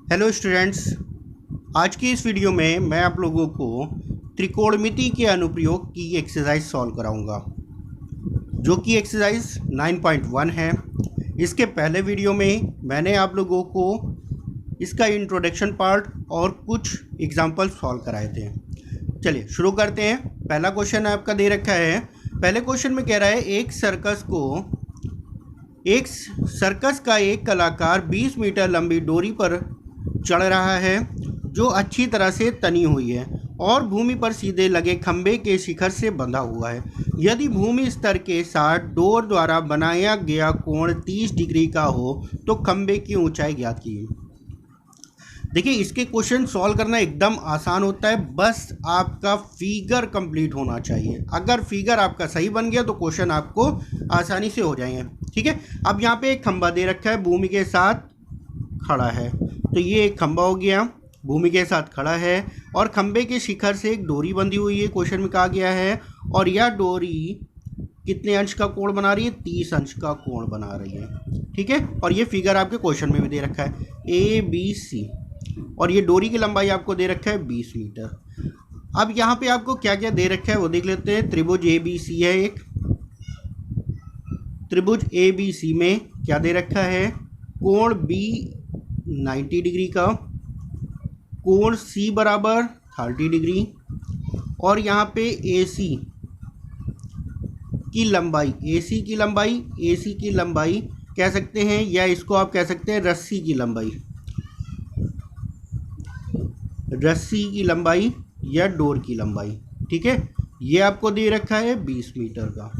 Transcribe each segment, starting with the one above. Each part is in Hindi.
हेलो स्टूडेंट्स, आज की इस वीडियो में मैं आप लोगों को त्रिकोणमिति के अनुप्रयोग की एक्सरसाइज सॉल्व कराऊंगा, जो कि एक्सरसाइज 9.1 है। इसके पहले वीडियो में मैंने आप लोगों को इसका इंट्रोडक्शन पार्ट और कुछ एग्जाम्पल सॉल्व कराए थे। चलिए शुरू करते हैं। पहला क्वेश्चन आपका दे रखा है। पहले क्वेश्चन में कह रहा है एक सर्कस का एक कलाकार 20 मीटर लंबी डोरी पर चढ़ रहा है जो अच्छी तरह से तनी हुई है और भूमि पर सीधे लगे खंभे के शिखर से बंधा हुआ है। यदि भूमि स्तर के साथ डोर द्वारा बनाया गया कोण 30 डिग्री का हो तो खंभे की ऊंचाई ज्ञात कीजिए। देखिए, इसके क्वेश्चन सॉल्व करना एकदम आसान होता है, बस आपका फिगर कंप्लीट होना चाहिए। अगर फिगर आपका सही बन गया तो क्वेश्चन आपको आसानी से हो जाएंगे। ठीक है, अब यहाँ पे एक खंभा दे रखा है, भूमि के साथ खड़ा है, तो ये एक खंभा हो गया, भूमि के साथ खड़ा है और खंभे के शिखर से एक डोरी बंधी हुई है, क्वेश्चन में कहा गया है। और यह डोरी कितने अंश का कोण बना रही है? 30 अंश का कोण बना रही है। ठीक है, और ये फिगर आपके क्वेश्चन में भी दे रखा है ABC, और ये डोरी की लंबाई आपको दे रखा है 20 मीटर। अब यहाँ पे आपको क्या क्या दे रखा है वो देख लेते हैं। त्रिभुज ABC है एक, त्रिभुज ABC में क्या दे रखा है? कोण B 90 डिग्री का, कोण C बराबर 30 डिग्री, और यहाँ पे AC की लंबाई कह सकते हैं, या इसको आप कह सकते हैं रस्सी की लंबाई या डोर की लंबाई। ठीक है, ये आपको दे रखा है 20 मीटर का।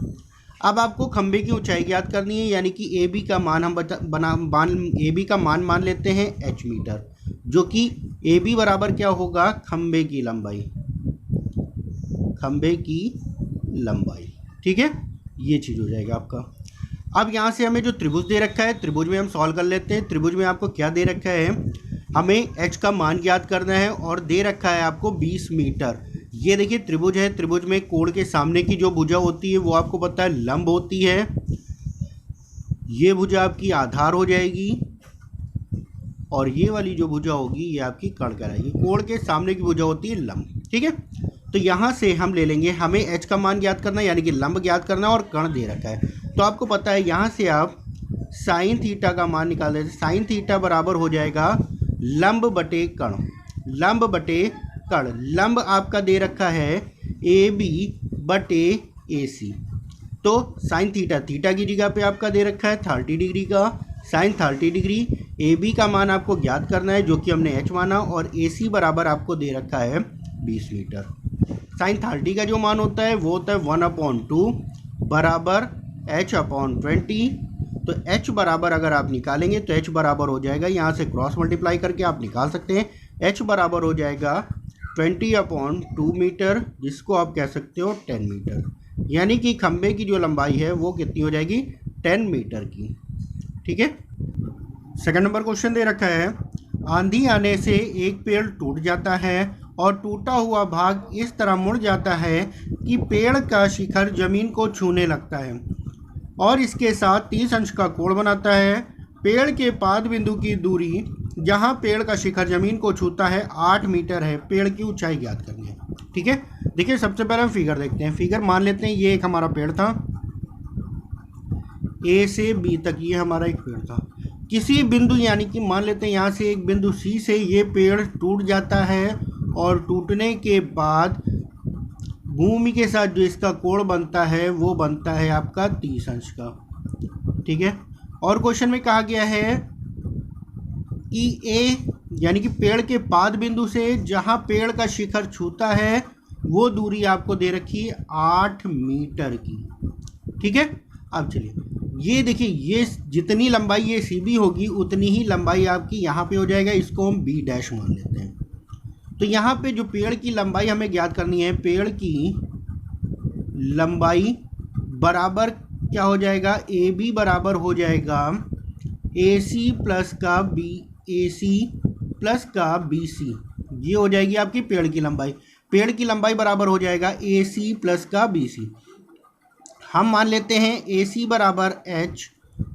अब आपको खंभे की ऊंचाई ज्ञात करनी है, यानी कि AB का मान हम AB का मान मान लेते हैं h मीटर, जो कि AB बराबर क्या होगा? खंभे की लंबाई। ठीक है, ये चीज़ हो जाएगा आपका। अब यहाँ से हमें जो त्रिभुज दे रखा है, त्रिभुज में हम सॉल्व कर लेते हैं। त्रिभुज में आपको क्या दे रखा है? हमें h का मान ज्ञात करना है और दे रखा है आपको 20 मीटर। ये देखिए त्रिभुज है, त्रिभुज में कोण के सामने की जो भुजा होती है वो आपको पता है लंब होती है। ये भुजा आपकी आधार हो जाएगी और ये वाली जो भुजा होगी ये आपकी कर्ण कहलाएगी। कोण के सामने की भुजा होती है लंब। ठीक है, तो यहाँ से हम ले लेंगे, हमें h का मान ज्ञात करना है, यानी कि लंब ज्ञात करना है और कर्ण दे रखा है। तो आपको पता है यहाँ से आप साइन थीटा का मान निकाल देते हैं। साइन थीटा बराबर हो जाएगा लंब बटे कर्ण। लंब आपका दे रखा है AB बटे AC, तो साइन थीटा की जगह पे आपका दे रखा है 30 डिग्री का। साइन 30 डिग्री, AB का मान आपको ज्ञात करना है जो कि हमने h माना, और AC बराबर आपको दे रखा है 20 मीटर। साइन 30 का जो मान होता है वो होता है 1/2 बराबर h/20। तो h बराबर अगर आप निकालेंगे तो h बराबर हो जाएगा, यहाँ से क्रॉस मल्टीप्लाई करके आप निकाल सकते हैं, h बराबर हो जाएगा 20/2 मीटर, जिसको आप कह सकते हो 10 मीटर। यानी कि खंभे की जो लंबाई है वो कितनी हो जाएगी? 10 मीटर की। ठीक है, सेकंड नंबर क्वेश्चन दे रखा है। आंधी आने से एक पेड़ टूट जाता है और टूटा हुआ भाग इस तरह मुड़ जाता है कि पेड़ का शिखर जमीन को छूने लगता है और इसके साथ 30 अंश का कोण बनाता है। पेड़ के पाद बिंदु की दूरी जहां पेड़ का शिखर जमीन को छूता है 8 मीटर है। पेड़ की ऊंचाई ज्ञात करनी है। ठीक है, देखिए सबसे पहले हम फिगर देखते हैं। फिगर मान लेते हैं ये एक हमारा पेड़ था, A से B तक ये हमारा एक पेड़ था। किसी बिंदु, यानी कि मान लेते हैं यहाँ से एक बिंदु C से ये पेड़ टूट जाता है और टूटने के बाद भूमि के साथ जो इसका कोण बनता है वो बनता है आपका 30 अंश का। ठीक है, और क्वेश्चन में कहा गया है कि A यानी कि पेड़ के पाद बिंदु से जहां पेड़ का शिखर छूता है वो दूरी आपको दे रखी है 8 मीटर की। ठीक है, अब चलिए ये देखिए, ये जितनी लंबाई ये CB होगी उतनी ही लंबाई आपकी यहाँ पे हो जाएगा, इसको हम B डैश मान लेते हैं। तो यहाँ पे जो पेड़ की लंबाई हमें ज्ञात करनी है, पेड़ की लंबाई बराबर क्या हो जाएगा? AB बराबर हो जाएगा AC प्लस का BC, ये हो जाएगी आपकी पेड़ की लंबाई। पेड़ की लंबाई बराबर हो जाएगा AC प्लस का BC। हम मान लेते हैं AC बराबर h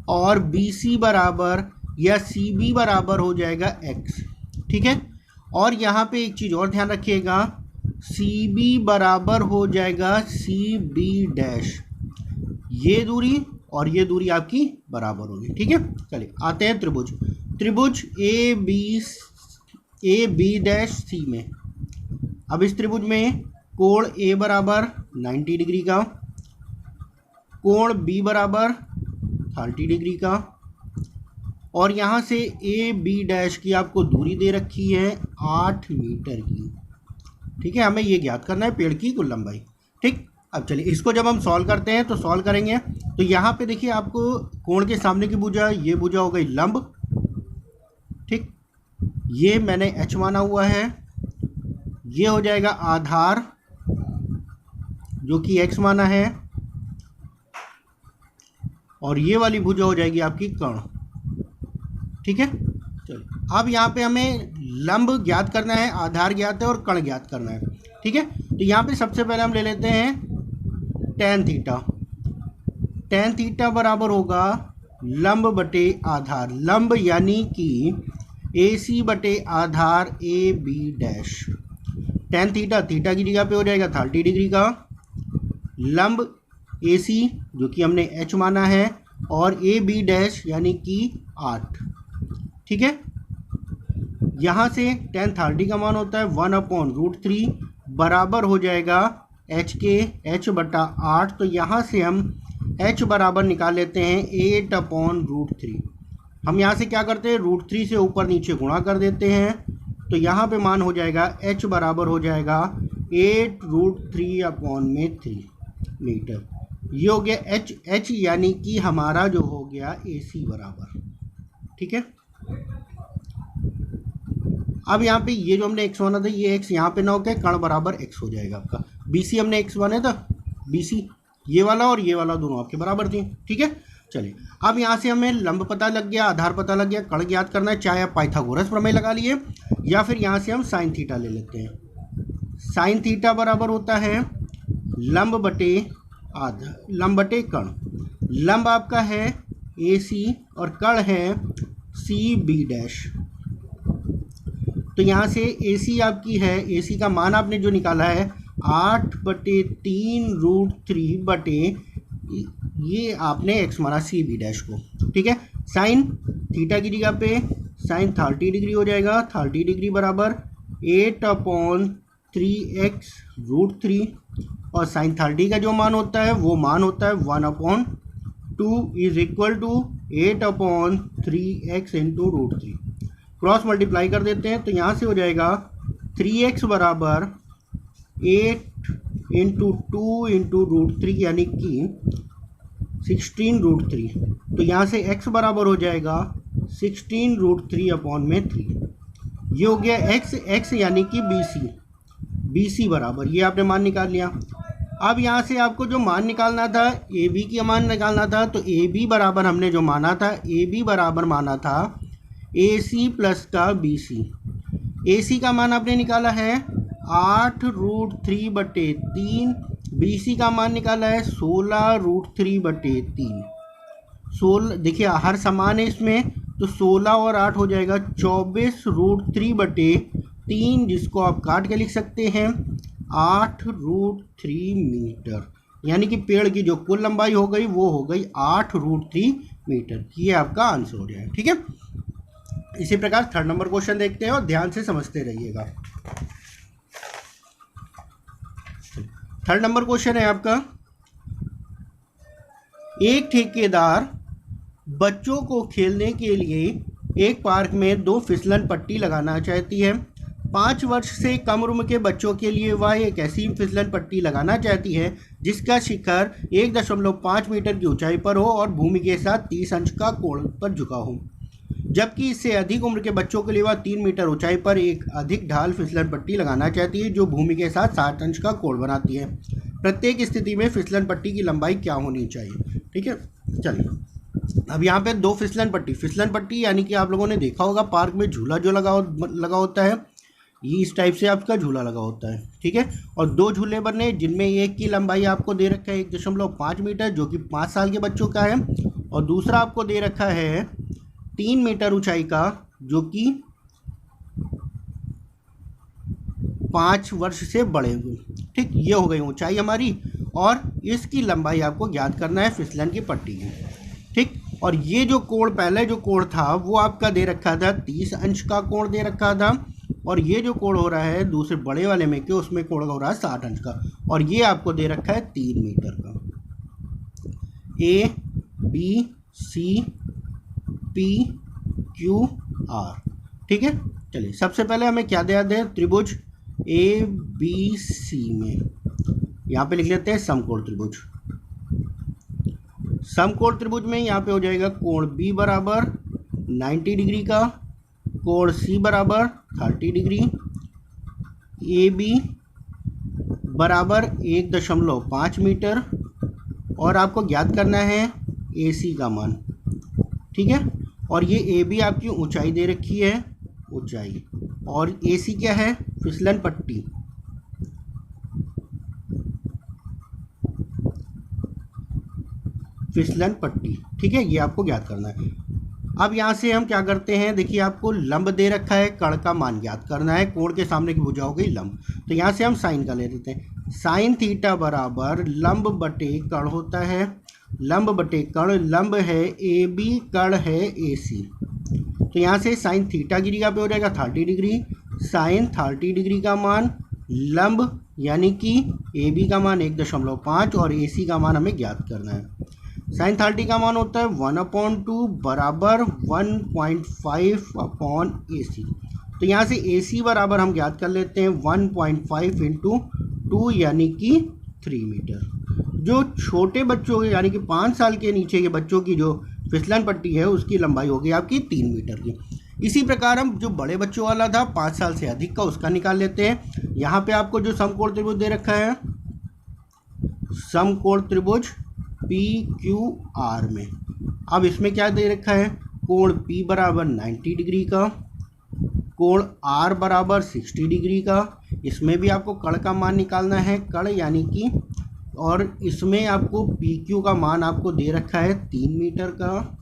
और BC बराबर या CB बराबर हो जाएगा x। ठीक है। और यहाँ पे एक चीज़ और ध्यान रखिएगा, सी बी बराबर हो जाएगा सी बी डैश, ये दूरी और ये दूरी आपकी बराबर होगी। ठीक है, चलिए आते हैं त्रिभुज। त्रिभुज ए बी डैश सी में, अब इस त्रिभुज में कोण ए बराबर 90 डिग्री का, कोण बी बराबर 30 डिग्री का, और यहाँ से ए बी डैश की आपको दूरी दे रखी है 8 मीटर की। ठीक है, हमें ये ज्ञात करना है पेड़ की कुल लंबाई। ठीक, अब चलिए इसको जब हम सॉल्व करते हैं तो सॉल्व करेंगे तो यहाँ पे देखिए आपको कोण के सामने की भुजा, ये भुजा हो गई लंब। ठीक, ये मैंने h माना हुआ है, ये हो जाएगा आधार जो कि x माना है, और ये वाली भुजा हो जाएगी आपकी कर्ण। ठीक है, चलो अब यहाँ पे हमें लंब ज्ञात करना है, आधार ज्ञात है और कर्ण ज्ञात करना है। ठीक है, तो यहाँ पे सबसे पहले हम ले लेते हैं tan थीटा। tan थीटा बराबर होगा लंब बटे आधार, लंब यानी कि AC बटे आधार ए बी डैश। tan थीटा, थीटा की जगह पे हो जाएगा 30 डिग्री का, लंब AC जो कि हमने h माना है, और ए बी डैश यानी कि 8। ठीक है, यहाँ से tan 30 का मान होता है 1/√3 बराबर हो जाएगा h के h बटा 8। तो यहाँ से हम h बराबर निकाल लेते हैं 8/√3। हम यहाँ से क्या करते हैं, √3 से ऊपर नीचे गुणा कर देते हैं, तो यहाँ पे मान हो जाएगा h बराबर हो जाएगा 8√3/3 मीटर। ये हो गया h यानी कि हमारा जो हो गया AC बराबर। ठीक है, अब यहाँ पे ये जो हमने x माना था, ये x यहाँ पे ना होकर कर्ण बराबर x हो जाएगा आपका। BC हमने x माना था, BC ये वाला और ये वाला दोनों आपके बराबर थे। ठीक है, चलिए अब यहाँ से हमें लंब पता लग गया, आधार पता लग गया, कर्ण ज्ञात करना है, चाहे आप पाइथागोरस प्रमेय लगा लिए या फिर यहाँ से हम साइन थीटा ले लेते हैं। साइन थीटा बराबर होता है लंब बटे आधा, लंब बटे कर्ण। लंब आपका है AC और कर्ण है CB डैश। तो यहाँ से AC आपकी है, AC का मान आपने जो निकाला है 8/3√3 बटे ये आपने x माना CB डैश को। ठीक है, साइन थीटा की जगह पे साइन 30 डिग्री हो जाएगा, 30 डिग्री बराबर 8/3x√3, और साइन 30 का जो मान होता है वो मान होता है 1/2 is equal to 8/3x into √3। Cross multiply कर देते हैं तो यहाँ से हो जाएगा 3x बराबर 8 इंटू 2 इंटू √3 यानी कि 16√3। तो यहाँ से x बराबर हो जाएगा 16√3/3। ये हो गया x यानी कि BC बराबर, ये आपने मान निकाल लिया। अब यहाँ से आपको जो मान निकालना था, AB की मान निकालना था, तो AB बराबर हमने जो माना था, AB बराबर माना था AC प्लस का BC। AC का मान आपने निकाला है 8√3/3, BC का मान निकाला है 16√3/3। 16 देखिए हर समान है इसमें, तो 16 और 8 हो जाएगा 24√3/3, जिसको आप काट के लिख सकते हैं 8√3 मीटर। यानी कि पेड़ की जो कुल लंबाई हो गई वो हो गई 8√3 मीटर। ये आपका आंसर हो जाएगा। ठीक है, इसी प्रकार थर्ड नंबर क्वेश्चन देखते हैं और ध्यान से समझते रहिएगा। थर्ड नंबर क्वेश्चन है आपका, एक ठेकेदार बच्चों को खेलने के लिए एक पार्क में 2 फिसलन पट्टी लगाना चाहती है। 5 वर्ष से कम उम्र के बच्चों के लिए वह एक ऐसी फिसलन पट्टी लगाना चाहती है जिसका शिखर 1.5 मीटर की ऊंचाई पर हो और भूमि के साथ 30 अंश का कोण पर झुका हो, जबकि इससे अधिक उम्र के बच्चों के लिए वह 3 मीटर ऊंचाई पर एक अधिक ढाल फिसलन पट्टी लगाना चाहती है जो भूमि के साथ 60 अंश का कोण बनाती है। प्रत्येक स्थिति में फिसलन पट्टी की लंबाई क्या होनी चाहिए। ठीक है, चलिए अब यहाँ पे 2 फिसलन पट्टी यानी कि आप लोगों ने देखा होगा पार्क में झूला जो लगा होता है, ये इस टाइप से आपका झूला लगा होता है। ठीक है, और 2 झूले बने जिनमें एक की लंबाई आपको दे रखा है 1.5 मीटर जो कि 5 साल के बच्चों का है, और दूसरा आपको दे रखा है 3 मीटर ऊंचाई का जो कि 5 वर्ष से बड़े हुए। ठीक, ये हो गई ऊंचाई हमारी, और इसकी लंबाई आपको ज्ञात करना है फिसलन की पट्टी की। ठीक, और ये जो कोण, पहले जो कोण था वो आपका दे रखा था 30 अंश का कोण दे रखा था, और ये जो कोण हो रहा है दूसरे बड़े वाले में के, उसमें कोण हो रहा है 60 अंश का, और ये आपको दे रखा है 3 मीटर का। A B C P Q R. ठीक है, चलिए सबसे पहले हमें क्या दिया है, त्रिभुज ए बी सी में यहाँ पे लिख लेते हैं समकोण त्रिभुज। समकोण त्रिभुज में यहाँ पे हो जाएगा कोण बी बराबर 90 डिग्री का, कोण सी बराबर 30 डिग्री, ए बी बराबर 1.5 मीटर, और आपको ज्ञात करना है ए सी का मान। ठीक है, और ये ए बी आपकी ऊंचाई दे रखी है, ऊंचाई, और ए सी क्या है, फिसलन पट्टी। फिसलन पट्टी, ठीक है, ये आपको ज्ञात करना है। अब यहाँ से हम क्या करते हैं, देखिए आपको लंब दे रखा है, कर्ण का मान ज्ञात करना है, कोण के सामने की भुजा हो गई लंब, तो यहाँ से हम साइन का ले लेते हैं। साइन थीटा बराबर लंब बटे कर्ण होता है, लंब बटे कर्ण, लंब है ए बी, कर्ण है ए सी, तो यहाँ से साइन थीटा की जगह पे हो जाएगा 30 डिग्री, साइन 30 डिग्री का मान लंब यानी कि ए बी का मान 1.5 और ए सी का मान हमें ज्ञात करना है। साइन 30 का मान होता है 1/2 बराबर 1.5 अपॉन ए सी, तो यहाँ से ए सी बराबर हम ज्ञात कर लेते हैं 1.5 इंटू 2 यानी कि 3 मीटर। जो छोटे बच्चों के यानी कि 5 साल के नीचे के बच्चों की जो फिसलन पट्टी है उसकी लंबाई होगी आपकी 3 मीटर की। इसी प्रकार हम जो बड़े बच्चों वाला था 5 साल से अधिक का, उसका निकाल लेते हैं। यहाँ पे आपको जो समकोण त्रिभुज दे रखा है, समकोण त्रिभुज पी क्यू आर में, अब इसमें क्या दे रखा है, कोण P बराबर 90 डिग्री का, कोण R बराबर 60 डिग्री का, इसमें भी आपको कर्ण का मान निकालना है, कर्ण यानी कि, और इसमें आपको PQ का मान आपको दे रखा है 3 मीटर का,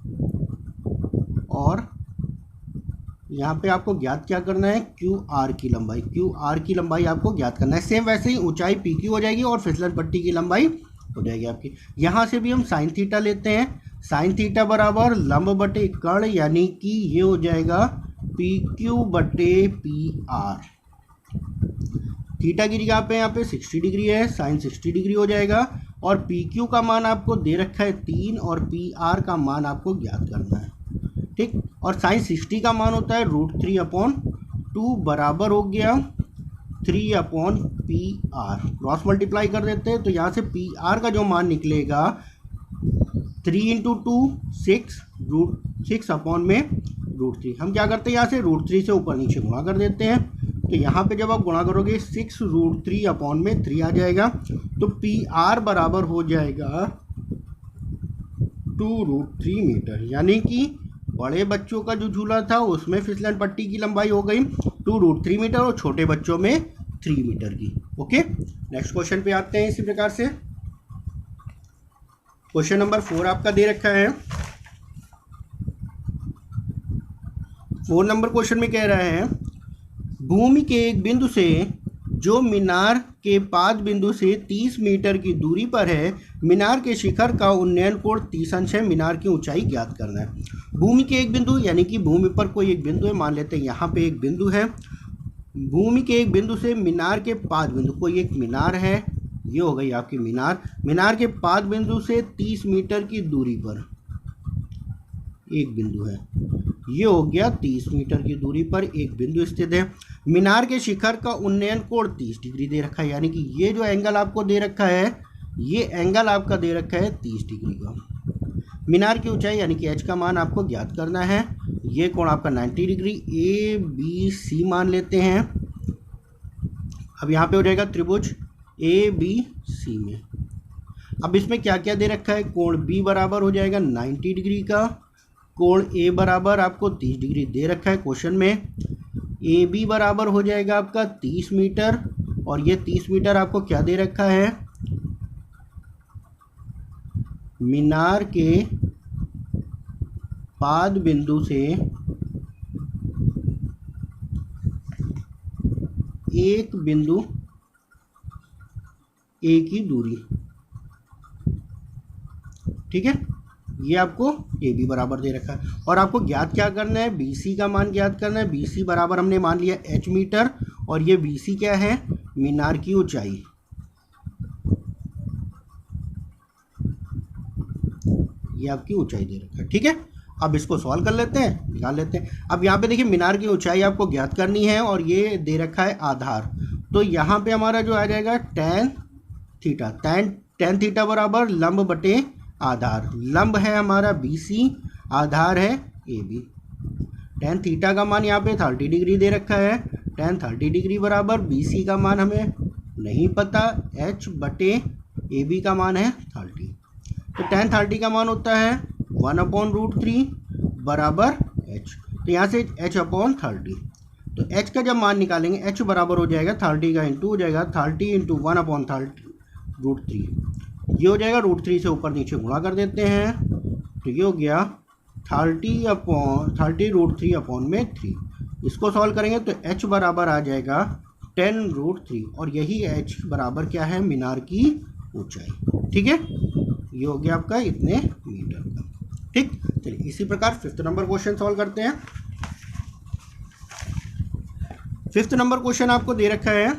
और यहाँ पे आपको ज्ञात क्या करना है, QR की लंबाई, QR की लंबाई आपको ज्ञात करना है। सेम वैसे ही ऊंचाई PQ हो जाएगी और फिसलन पट्टी की लंबाई हो जाएगी आपकी। यहाँ से भी हम साइन थीटा लेते हैं, साइन थीटा बराबर लंब बटे कर्ण यानी कि ये हो जाएगा PQ बटे PR। थीटा की जगह पे यहाँ पे 60 डिग्री है, साइन 60 डिग्री हो जाएगा, और PQ का मान आपको दे रखा है 3 और PR का मान आपको ज्ञात करना है। ठीक, और साइन 60 का मान होता है √3/2 बराबर हो गया 3/PR। क्रॉस मल्टीप्लाई कर देते हैं तो यहाँ से PR का जो मान निकलेगा 3 × 2 6, √6/√3। हम क्या करते हैं, यहाँ से √3 से ऊपर नीचे गुणा कर देते हैं, तो यहाँ पे जब आप गुणा करोगे 6√3/3 आ जाएगा, तो PR बराबर हो जाएगा 2√3 मीटर, यानी कि बड़े बच्चों का जो झूला था उसमें फिसलन पट्टी की लंबाई हो गई 2√3 मीटर और छोटे बच्चों में 3 मीटर की। ओके, नेक्स्ट क्वेश्चन पे आते हैं। इसी प्रकार से क्वेश्चन नंबर 4 आपका दे रखा है। 4 नंबर क्वेश्चन में कह रहा है, भूमि के एक बिंदु से जो मीनार के पाद बिंदु से 30 मीटर की दूरी पर है, मीनार के शिखर का उन्नयन कोण 30 अंश है, मीनार की ऊंचाई ज्ञात करना है। भूमि के एक बिंदु यानी कि भूमि पर कोई एक बिंदु है, मान लेते हैं यहाँ पे एक बिंदु है, भूमि के एक बिंदु से मीनार के पाद बिंदु, कोई एक मीनार है, ये हो गई आपकी मीनार, मीनार के पाद बिंदु से 30 मीटर की दूरी पर एक बिंदु है, ये हो गया 30 मीटर की दूरी पर एक बिंदु स्थित है। मीनार के शिखर का उन्नयन कोण 30 डिग्री दे रखा है, यानी कि ये जो एंगल आपको दे रखा है, ये एंगल आपका दे रखा है 30 डिग्री का। मीनार की ऊंचाई यानी कि H का मान आपको ज्ञात करना है, ये कोण आपका 90 डिग्री, ABC मान लेते हैं। अब यहाँ पे हो जाएगा त्रिभुज ABC में। अब इसमें क्या क्या दे रखा है, कोण B बराबर हो जाएगा 90 डिग्री का, कोण A बराबर आपको 30 डिग्री दे रखा है क्वेश्चन में, AB बराबर हो जाएगा आपका 30 मीटर, और ये 30 मीटर आपको क्या दे रखा है, मीनार के पाद बिंदु से एक बिंदु ए की दूरी, ठीक है, ये आपको ए बी बराबर दे रखा है। और आपको ज्ञात क्या करना है, बी सी का मान ज्ञात करना है। बी सी बराबर हमने मान लिया एच मीटर, और ये बी सी क्या है, मीनार की ऊंचाई। ये आपकी ऊंचाई दे रखा है, ठीक है। अब इसको सॉल्व कर लेते हैं, निकाल लेते हैं। अब यहाँ पे देखिए मीनार की ऊंचाई आपको ज्ञात करनी है, और ये दे रखा है आधार। तो यहाँ पे हमारा जो आ जाएगा टेन थीटा, टेन थीटा बराबर लंब बटे आधार। लंब है हमारा बी सी, आधार है ए बी। टेन थीटा का मान यहाँ पे 30 डिग्री दे रखा है। टेन 30 डिग्री बराबर बी सी का मान हमें नहीं पता, एच बटे ए बी का मान है 30। तो टेन 30 का मान होता है 1/√3 बराबर एच। तो यहाँ से एच अपॉन 30, तो एच का जब मान निकालेंगे एच बराबर हो जाएगा 30 का इंटू हो जाएगा 30 इंटू 1/√3। ये हो जाएगा √3 से ऊपर नीचे गुणा कर देते हैं, तो ये हो गया 30√3/3। इसको सॉल्व करेंगे तो h बराबर आ जाएगा 10√3, और यही h बराबर क्या है, मीनार की ऊंचाई, ठीक है। ये हो गया आपका इतने मीटर का, ठीक। चलिए इसी प्रकार 5th नंबर क्वेश्चन सॉल्व करते हैं। 5th नंबर क्वेश्चन आपको दे रखा है,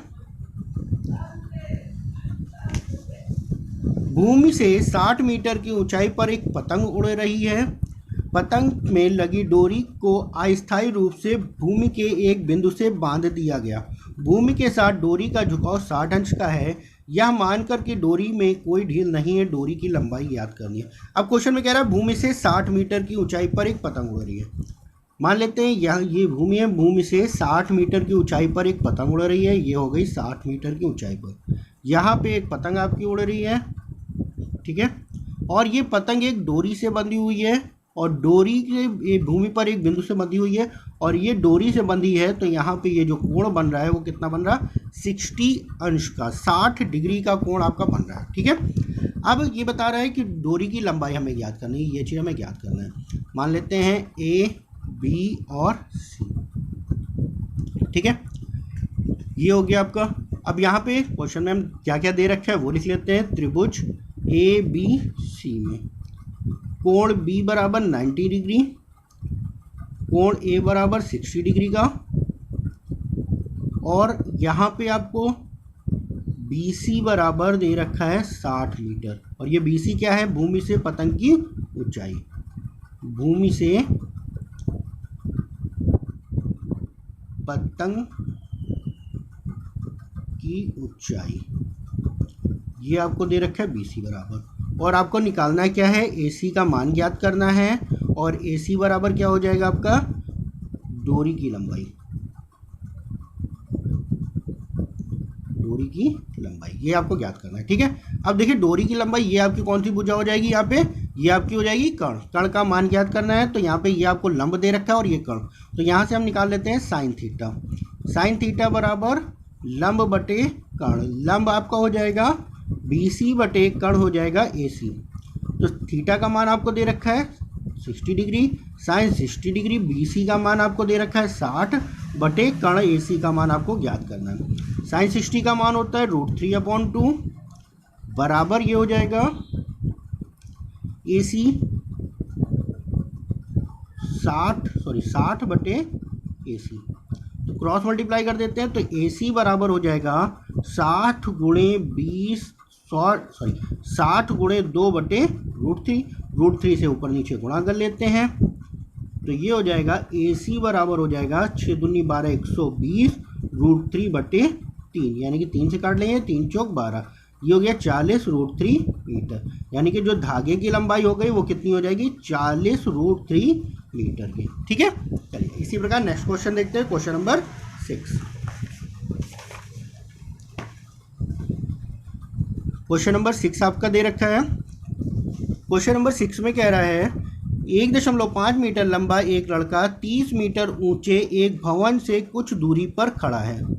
भूमि से 60 मीटर की ऊंचाई पर एक पतंग उड़ रही है। पतंग में लगी डोरी को अस्थायी रूप से भूमि के एक बिंदु से बांध दिया गया। भूमि के साथ डोरी का झुकाव 60 अंश का है। यह मानकर कि डोरी में कोई ढील नहीं है, डोरी की लंबाई ज्ञात करनी है। अब क्वेश्चन में कह रहा है भूमि से 60 मीटर की ऊंचाई पर एक पतंग उड़ रही है। मान लेते हैं ये भूमि है, भूमि से 60 मीटर की ऊंचाई पर एक पतंग उड़ रही है। ये हो गई 60 मीटर की ऊंचाई पर। यहाँ पे एक पतंग आपकी उड़ रही है, ठीक है, और ये पतंग एक डोरी से बंधी हुई है, और डोरी के भूमि पर एक बिंदु से बंधी हुई है, और ये डोरी से बंधी है। तो यहाँ पे ये जो कोण बन रहा है वो कितना बन रहा है, 60 अंश का, 60 डिग्री का कोण आपका बन रहा है, ठीक है। अब ये बता रहा है कि डोरी की लंबाई हमें ज्ञात करनी है, ये चीज़ हमें ज्ञात करना है। मान लेते हैं ए बी और सी, ठीक है, ये हो गया आपका। अब यहाँ पे क्वेश्चन में हम क्या क्या दे रखा है वो लिख लेते हैं। त्रिभुज ए बी सी में कोण बी बराबर 90 डिग्री, कोण ए बराबर 60 डिग्री का, और यहाँ पे आपको बी सी बराबर दे रखा है 60 मीटर। और ये बी सी क्या है, भूमि से पतंग की ऊंचाई। भूमि से पतंग की ऊंचाई, ये आपको दे रखा है बी सी बराबर। और आपको निकालना है क्या है, ए सी का मान ज्ञात करना है। और ए सी बराबर क्या हो जाएगा आपका, डोरी की लंबाई, डोरी की लंबाई ये आपको ज्ञात करना है, ठीक है। अब देखिए डोरी की लंबाई ये आपकी कौन सी भुजा हो जाएगी, यहाँ पे ये आपकी हो जाएगी कर्ण। कर्ण का मान ज्ञात करना है, तो यहाँ पे ये आपको लंब दे रखा है और ये कर्ण। तो यहाँ से हम निकाल लेते हैं साइन थीटा। साइन थीटा बराबर लंब बटे कर्ण। लंब आपका हो जाएगा बी सी बटे कर्ण हो जाएगा ए सी। तो थीटा का मान आपको दे रखा है 60 degree, sine 60 degree, B C का मान आपको दे रखा है 60 बटे कर्ण ए सी का मान आपको ज्ञात करना है। साइन 60 का मान होता है √3/2 बराबर ये हो जाएगा ए सी 60 बटे ए सी। तो क्रॉस मल्टीप्लाई कर देते हैं, तो ए सी बराबर हो जाएगा 60 गुणे 2 बटे √3। √3 से ऊपर नीचे गुणा कर लेते हैं, तो ये हो जाएगा ए सी बराबर हो जाएगा 6 दूनी 12 120 √3 बटे 3, यानी कि 3 से काट लेंगे, 3 चौक 12, ये हो गया 40 √3 मीटर। यानी कि जो धागे की लंबाई हो गई वो कितनी हो जाएगी, 40 √3 मीटर की, ठीक है। चलिए इसी प्रकार नेक्स्ट क्वेश्चन देखते हैं, क्वेश्चन नंबर 6। क्वेश्चन नंबर 6 आपका दे रखा है। क्वेश्चन नंबर 6 में कह रहा है 1.5 मीटर लंबा एक लड़का 30 मीटर ऊंचे एक भवन से कुछ दूरी पर खड़ा है।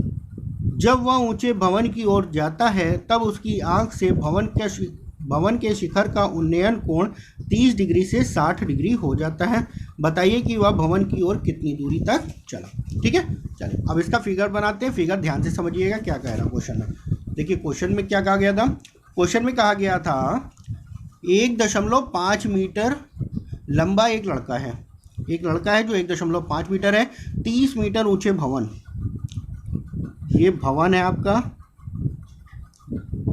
जब वह ऊंचे भवन की ओर जाता है तब उसकी आंख से भवन के शिखर का उन्नयन कोण 30 डिग्री से 60 डिग्री हो जाता है। बताइए कि वह भवन की ओर कितनी दूरी तक चला। ठीक है, चलिए अब इसका फिगर बनाते हैं। फिगर ध्यान से समझिएगा क्या कह रहा है क्वेश्चन में। देखिए क्वेश्चन में क्या कहा गया था, क्वेश्चन में कहा गया था 1.5 मीटर लंबा एक लड़का है, जो 1.5 मीटर है, 30 मीटर ऊंचे भवन, ये भवन है आपका,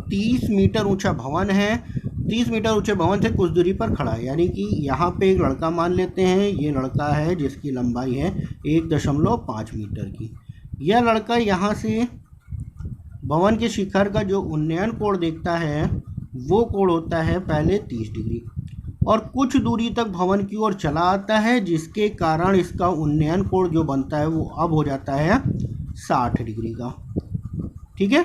30 मीटर ऊंचा भवन है, 30 मीटर ऊंचे भवन से कुछ दूरी पर खड़ा है। यानी कि यहाँ पे एक लड़का मान लेते हैं, ये लड़का है जिसकी लंबाई है 1.5 मीटर की। यह लड़का यहाँ से भवन के शिखर का जो उन्नयन कोण देखता है वो कोण होता है पहले 30 डिग्री, और कुछ दूरी तक भवन की ओर चला आता है, जिसके कारण इसका उन्नयन कोण जो बनता है वो अब हो जाता है 60 डिग्री का। ठीक है,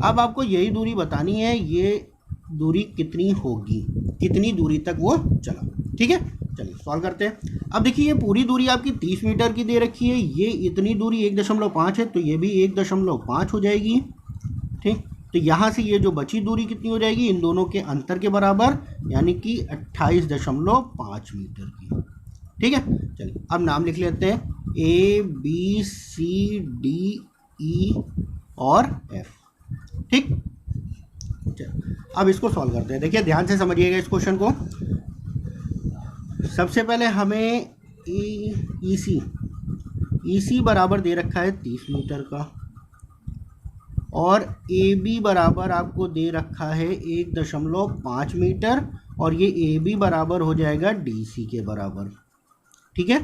अब आपको यही दूरी बतानी है, ये दूरी कितनी होगी, कितनी दूरी तक वो चला। ठीक है, चलिए सॉल्व करते हैं। अब देखिए ये पूरी दूरी आपकी 30 मीटर की दे रखी है, ये इतनी दूरी 1.5 है, तो ये भी 1.5 हो जाएगी। ठीक, तो यहाँ से ये जो बची दूरी कितनी हो जाएगी, इन दोनों के अंतर के बराबर, यानी कि 28.5 मीटर की। ठीक है, चलिए अब नाम लिख लेते हैं, ABCDE और F। ठीक, अब इसको सॉल्व करते हैं। देखिए ध्यान से समझिएगा इस क्वेश्चन को। सबसे पहले हमें EC बराबर दे रखा है 30 मीटर का, और AB बराबर आपको दे रखा है 1.5 मीटर, और ये AB बराबर हो जाएगा DC के बराबर। ठीक है,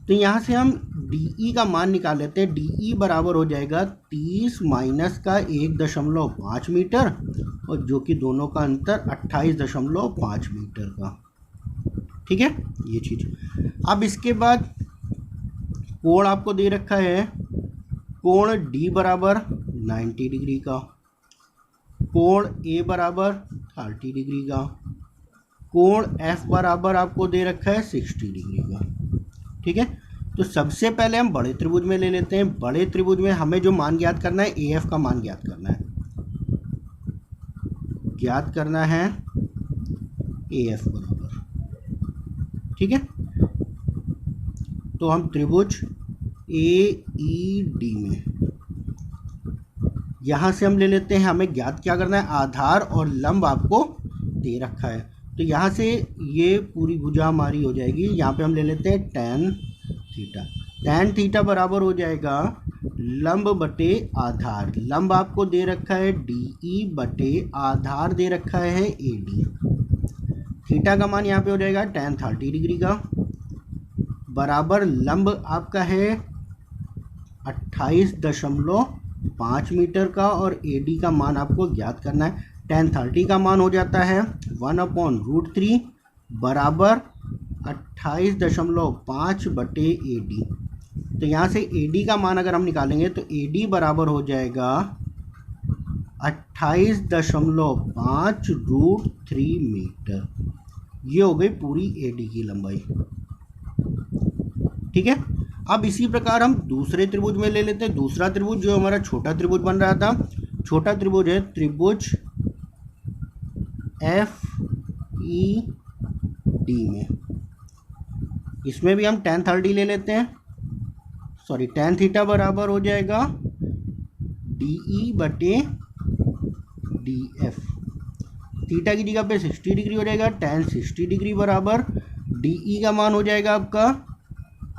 तो यहाँ से हम DE का मान निकाल लेते हैं। DE बराबर हो जाएगा 30 माइनस का 1.5 मीटर, और जो कि दोनों का अंतर 28.5 मीटर का। ठीक है, ये चीज़। अब इसके बाद कोण आपको दे रखा है, कोण D बराबर 90 डिग्री का, कोण A बराबर 30 डिग्री का, कोण F बराबर आपको दे रखा है 60 डिग्री का। ठीक है, तो सबसे पहले हम बड़े त्रिभुज में ले लेते हैं। बड़े त्रिभुज में हमें जो मान ज्ञात करना है, AF का मान ज्ञात करना है, AF बराबर। ठीक है, तो हम त्रिभुज AED में यहाँ से हम ले लेते हैं, हमें ज्ञात क्या करना है, आधार और लंब आपको दे रखा है। तो यहाँ से ये पूरी भुजा हमारी हो जाएगी। यहाँ पे हम ले लेते हैं tan थीटा बराबर हो जाएगा लंब बटे आधार। लंब आपको दे रखा है DE बटे आधार दे रखा है AD। थीटा का मान यहाँ पे हो जाएगा tan 30 डिग्री का, बराबर लंब आपका है 28.5 मीटर का, और AD का मान आपको ज्ञात करना है। tan 30 का मान हो जाता है 1/√3 बराबर 28.5 बटे AD। तो यहाँ से AD का मान अगर हम निकालेंगे तो AD बराबर हो जाएगा 28.5√3 मीटर। ये हो गई पूरी AD की लंबाई। ठीक है, अब इसी प्रकार हम दूसरे त्रिभुज में ले लेते हैं। दूसरा त्रिभुज जो हमारा छोटा त्रिभुज बन रहा था, छोटा त्रिभुज है त्रिभुज FED में। इसमें भी हम tan 30 ले लेते हैं, tan थीटा बराबर हो जाएगा DE बटे DF। थीटा की जगह पे 60 डिग्री हो जाएगा, tan 60 डिग्री बराबर DE का मान हो जाएगा आपका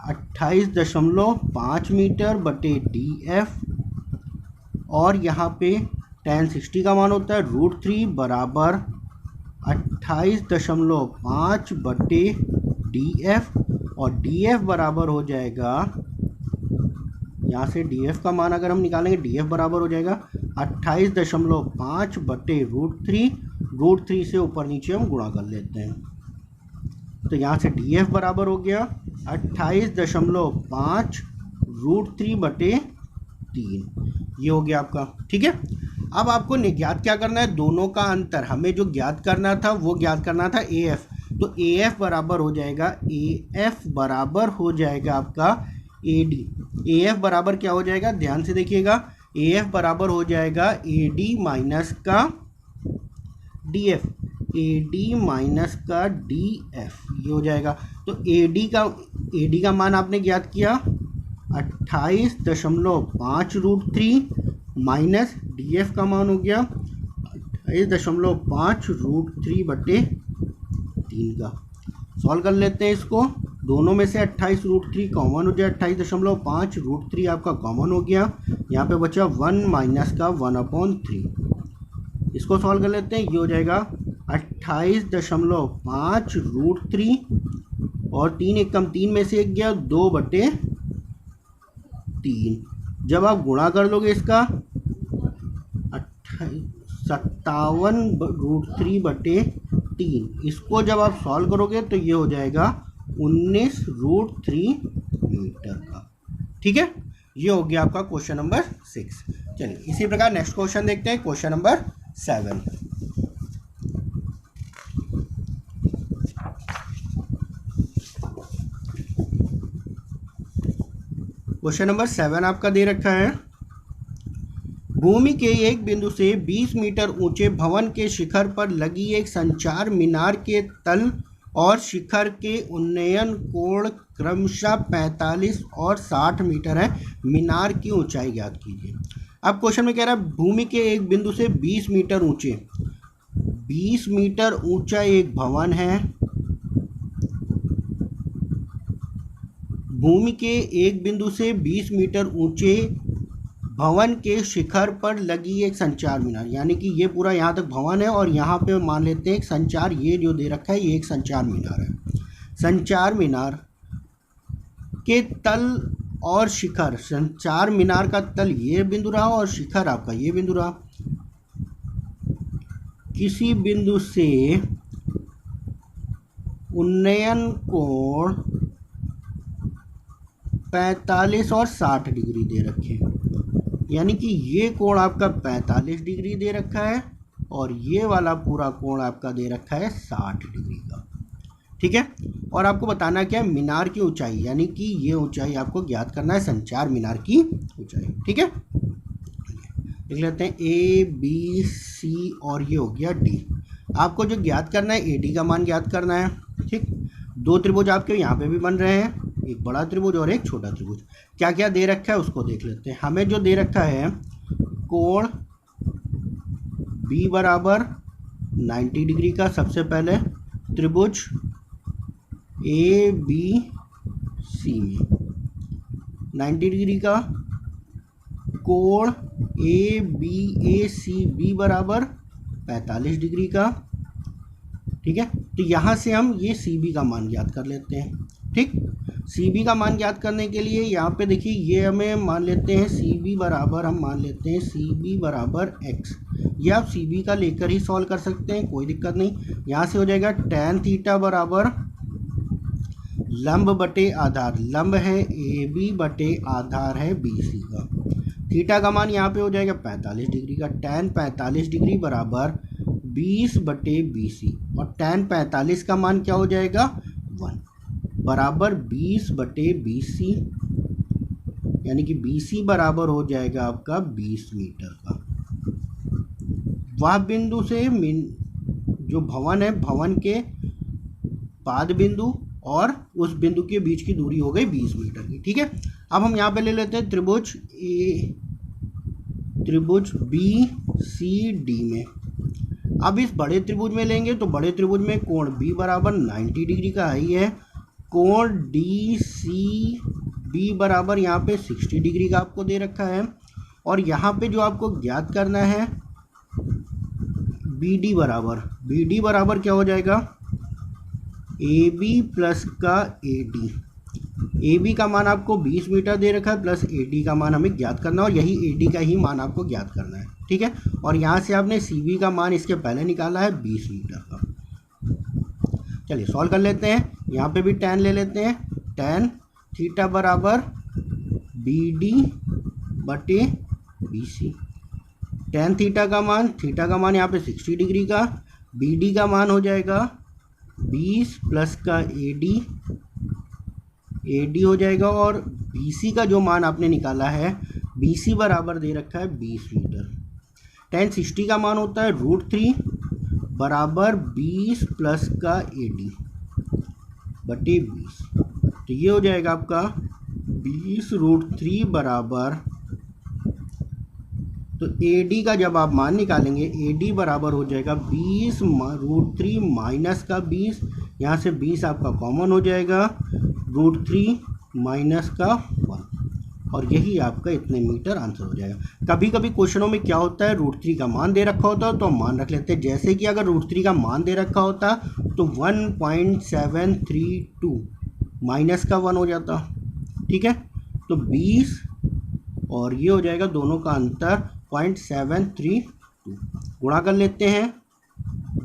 28.5 मीटर बटे DF, और यहाँ पे tan 60 का मान होता है √3 बराबर 28.5 बटे DF, और DF बराबर हो जाएगा, यहाँ से DF का मान अगर हम निकालेंगे, DF बराबर हो जाएगा 28.5 बटे √3 से ऊपर नीचे हम गुणा कर लेते हैं। तो यहाँ से DF बराबर हो गया 28.5 √3 बटे 3, ये हो गया आपका। ठीक है, अब आपको ज्ञात क्या करना है, दोनों का अंतर। हमें जो ज्ञात करना था वो ज्ञात करना था AF। तो AF बराबर हो जाएगा आपका AD। AF बराबर क्या हो जाएगा, ध्यान से देखिएगा, AF बराबर हो जाएगा AD माइनस का DF। AD माइनस का DF, ये हो जाएगा। तो AD का मान आपने ज्ञात किया 28.5 √3 माइनस DF का मान हो गया 28.5 √3/3 का। सॉल्व कर लेते हैं इसको। दोनों में से 28 √3 कॉमन हो जाए, 28.5 √3 आपका कॉमन हो गया। यहाँ पे बचा 1 माइनस का 1/3। इसको सॉल्व कर लेते हैं। ये हो जाएगा 28.5 √3 और 3 एक कम 3 में से एक गया 2/3। जब आप गुणा कर लोगे इसका 57 √3/3, इसको जब आप सॉल्व करोगे तो ये हो जाएगा 19 √3 मीटर का। ठीक है, ये हो गया आपका क्वेश्चन नंबर 6। चलिए इसी प्रकार नेक्स्ट क्वेश्चन देखते हैं, क्वेश्चन नंबर 7। क्वेश्चन नंबर 7 आपका दे रखा है, भूमि के एक बिंदु से 20 मीटर ऊंचे भवन के शिखर पर लगी एक संचार मीनार के तल और शिखर के उन्नयन कोण क्रमशः 45 और 60 मीटर है। मीनार की ऊंचाई ज्ञात कीजिए। अब क्वेश्चन में कह रहा है भूमि के एक बिंदु से 20 मीटर ऊंचे, 20 मीटर ऊंचा एक भवन है। भूमि के एक बिंदु से 20 मीटर ऊंचे भवन के शिखर पर लगी एक संचार मीनार, यानी कि ये पूरा यहाँ तक भवन है और यहाँ पे मान लेते हैं एक संचार, ये जो दे रखा है ये एक संचार मीनार है। संचार मीनार के तल और शिखर, संचार मीनार का तल ये बिंदु रहा और शिखर आपका ये बिंदु रहा। किसी बिंदु से उन्नयन कोण 45 और 60 डिग्री दे रखे, यानी कि ये कोण आपका 45 डिग्री दे रखा है और ये वाला पूरा कोण आपका दे रखा है 60 डिग्री का। ठीक है, और आपको बताना क्या है, मीनार की ऊंचाई, यानी कि ये ऊंचाई आपको ज्ञात करना है, संचार मीनार की ऊंचाई। ठीक है, लिख लेते हैं ABC और ये हो गया D। आपको जो ज्ञात करना है AD का मान ज्ञात करना है। ठीक, दो त्रिभुज आपके यहाँ पे भी बन रहे हैं, एक बड़ा त्रिभुज और एक छोटा त्रिभुज। क्या क्या दे रखा है उसको देख लेते हैं। हमें जो दे रखा है कोण B बराबर 90 डिग्री का, सबसे पहले त्रिभुज ABC में 90 डिग्री का कोण ABACB बराबर 45 डिग्री का। ठीक है, तो यहाँ से हम ये CB का मान ज्ञात कर लेते हैं। ठीक, CB का मान ज्ञात करने के लिए यहाँ पे देखिए ये हमें मान लेते हैं CB बराबर, हम मान लेते हैं CB बराबर X। ये आप CB का लेकर ही सॉल्व कर सकते हैं, कोई दिक्कत नहीं। यहाँ से हो जाएगा tan थीटा बराबर लंब बटे आधार, लंब है AB बटे आधार है BC का। थीटा का मान यहाँ पे हो जाएगा 45 डिग्री का, tan 45 डिग्री बराबर 20 बटे BC और tan 45 का मान क्या हो जाएगा 1 बराबर 20 बटे BC, यानी कि BC बराबर हो जाएगा आपका 20 मीटर का। वह बिंदु से जो भवन है, भवन के पाद बिंदु और उस बिंदु के बीच की दूरी हो गई 20 मीटर की। ठीक है, अब हम यहाँ पे ले लेते हैं त्रिभुज BCD में। अब इस बड़े त्रिभुज में लेंगे तो बड़े त्रिभुज में कोण B बराबर 90 डिग्री का ही है, कोण DCB बराबर यहाँ पे 60 डिग्री का आपको दे रखा है, और यहाँ पे जो आपको ज्ञात करना है BD बराबर क्या हो जाएगा AB प्लस का AD। AB का मान आपको 20 मीटर दे रखा है प्लस AD का मान हमें ज्ञात करना है और यही AD का ही मान आपको ज्ञात करना है। ठीक है, और यहाँ से आपने CB का मान इसके पहले निकाला है 20 मीटर का। चलिए सॉल्व कर लेते हैं। यहाँ पे भी tan ले लेते हैं, tan थीटा बराबर BD बटे BC। tan थीटा का मान यहाँ पे 60 डिग्री का, BD का मान हो जाएगा 20 प्लस का AD हो जाएगा, और BC का जो मान आपने निकाला है BC बराबर दे रखा है 20 मीटर। tan 60 का मान होता है √3, बराबर 20 प्लस का AD बटे 20। तो ये हो जाएगा आपका 20√3 बराबर, तो AD का जब आप मान निकालेंगे AD बराबर हो जाएगा 20√3 माइनस का 20, यहाँ से 20 आपका कॉमन हो जाएगा, √3 माइनस का 1, और यही आपका इतने मीटर आंसर हो जाएगा। कभी कभी क्वेश्चनों में क्या होता है, √3 का मान दे रखा होता है तो हम मान रख लेते हैं। जैसे कि अगर √3 का मान दे रखा होता तो 1.732 माइनस का 1 हो जाता, ठीक है। तो 20 और ये हो जाएगा दोनों का अंतर 0.732, गुणा कर लेते हैं,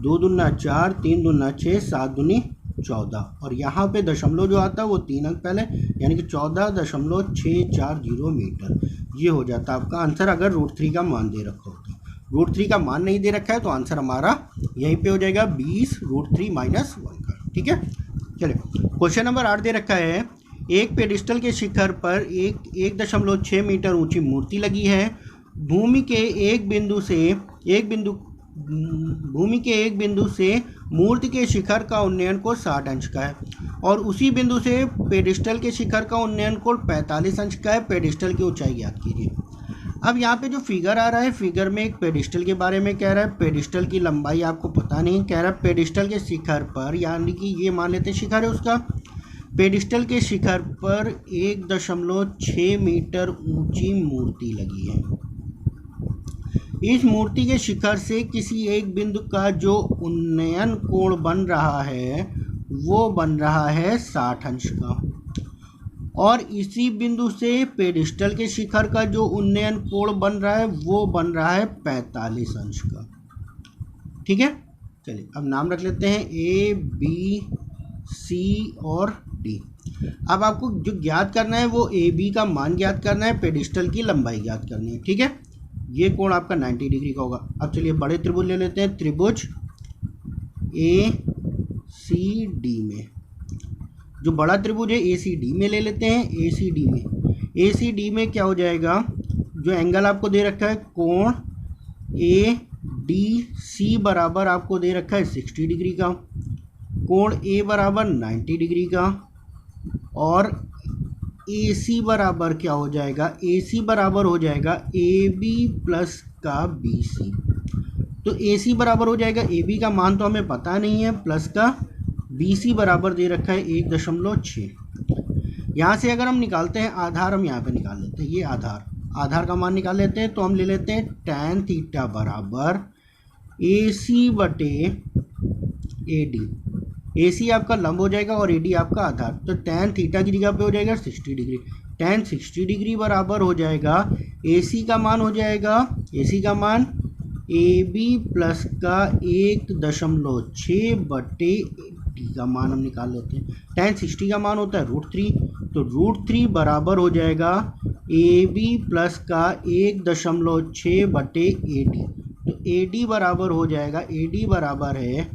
2 दूना 4, 3 दूना 6, 7 दूनी 14, और यहाँ पे दशमलव जो आता है वो 3 अंक पहले, यानी कि 14.640 मीटर। ये हो जाता आपका आंसर अगर √3 का मान दे रखा होता। √3 का मान नहीं दे रखा है तो आंसर हमारा यहीं पे हो जाएगा 20√3 माइनस 1 का, ठीक है। चलिए क्वेश्चन नंबर 8 दे रखा है, एक पेडिस्टल के शिखर पर 1.6 मीटर ऊंची मूर्ति लगी है। भूमि के एक बिंदु से मूर्ति के शिखर का उन्नयन कोण 60 अंश का है और उसी बिंदु से पेडिस्टल के शिखर का उन्नयन कोण 45 अंश का है। पेडिस्टल की ऊंचाई ज्ञात कीजिए। अब यहाँ पे जो फिगर आ रहा है, फिगर में एक पेडिस्टल के बारे में कह रहा है। पेडिस्टल की लंबाई आपको पता नहीं, कह रहा है पेडिस्टल के शिखर पर, यानी कि ये मान लेते शिखर है उसका, पेडिस्टल के शिखर पर 1.6 मीटर ऊंची मूर्ति लगी है। इस मूर्ति के शिखर से किसी एक बिंदु का जो उन्नयन कोण बन रहा है वो बन रहा है 60 अंश का, और इसी बिंदु से पेडिस्टल के शिखर का जो उन्नयन कोण बन रहा है वो बन रहा है 45 अंश का, ठीक है। चलिए अब नाम रख लेते हैं A, B, C और D। अब आपको जो ज्ञात करना है वो AB का मान ज्ञात करना है, पेडिस्टल की लंबाई ज्ञात करनी है, ठीक है। ये कोण आपका 90 डिग्री का होगा। अब चलिए बड़े त्रिभुज ले लेते हैं, त्रिभुज ACD में, जो बड़ा त्रिभुज है ACD में ले लेते हैं। ACD में क्या हो जाएगा, जो एंगल आपको दे रखा है कोण ADC बराबर आपको दे रखा है 60 डिग्री का, कोण A बराबर 90 डिग्री का, और AC बराबर क्या हो जाएगा, AC बराबर हो जाएगा AB प्लस का BC। तो AC बराबर हो जाएगा, AB का मान तो हमें पता नहीं है, प्लस का BC बराबर दे रखा है 1.6। यहाँ से अगर हम निकालते हैं आधार, हम यहाँ पे निकाल लेते हैं, ये आधार का मान निकाल लेते हैं। तो हम ले लेते हैं tan थीटा बराबर AC बटे AD। AC आपका लंब हो जाएगा और AD आपका आधार, तो tan थीटा की जगह पे हो जाएगा 60 डिग्री। tan 60 डिग्री बराबर हो जाएगा, AC का मान हो जाएगा, AC का मान AB प्लस का 1.6 बटे D का मान हम निकाल लेते हैं। tan 60 का मान होता है √3, तो √3 बराबर हो जाएगा AB प्लस का 1.6 बटे AD। तो AD बराबर हो जाएगा, AD बराबर है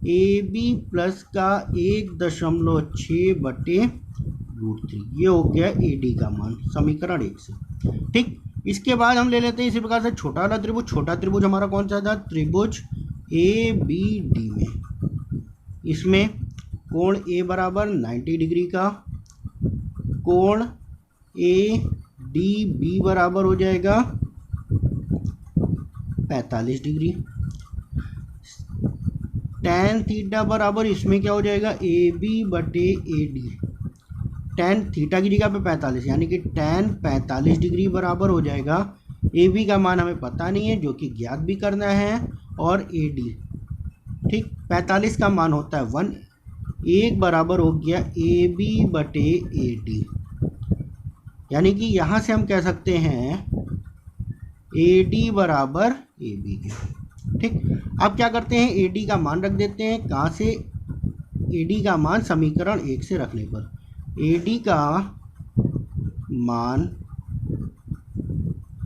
AB प्लस का 1.6 बटे √3। ये हो गया AD का मान समीकरण 1 से, ठीक। इसके बाद हम ले लेते हैं इसी प्रकार से छोटा वाला त्रिभुज। छोटा त्रिभुज हमारा कौन सा था, त्रिभुज ABD में। इसमें कोण A बराबर 90 डिग्री का, कोण ADB बराबर हो जाएगा 45 डिग्री। tan थीटा बराबर इसमें क्या हो जाएगा, AB बटे AD। tan थीटा की जगह पे 45, यानी कि tan 45 डिग्री बराबर हो जाएगा, AB का मान हमें पता नहीं है जो कि ज्ञात भी करना है, और AD, ठीक। 45 का मान होता है 1, 1 बराबर हो गया AB बटे AD। यानी कि यहाँ से हम कह सकते हैं AD बराबर AB के, ठीक। अब क्या करते हैं, AD का मान रख देते हैं। कहाँ से, AD का मान समीकरण 1 से रखने पर, AD का मान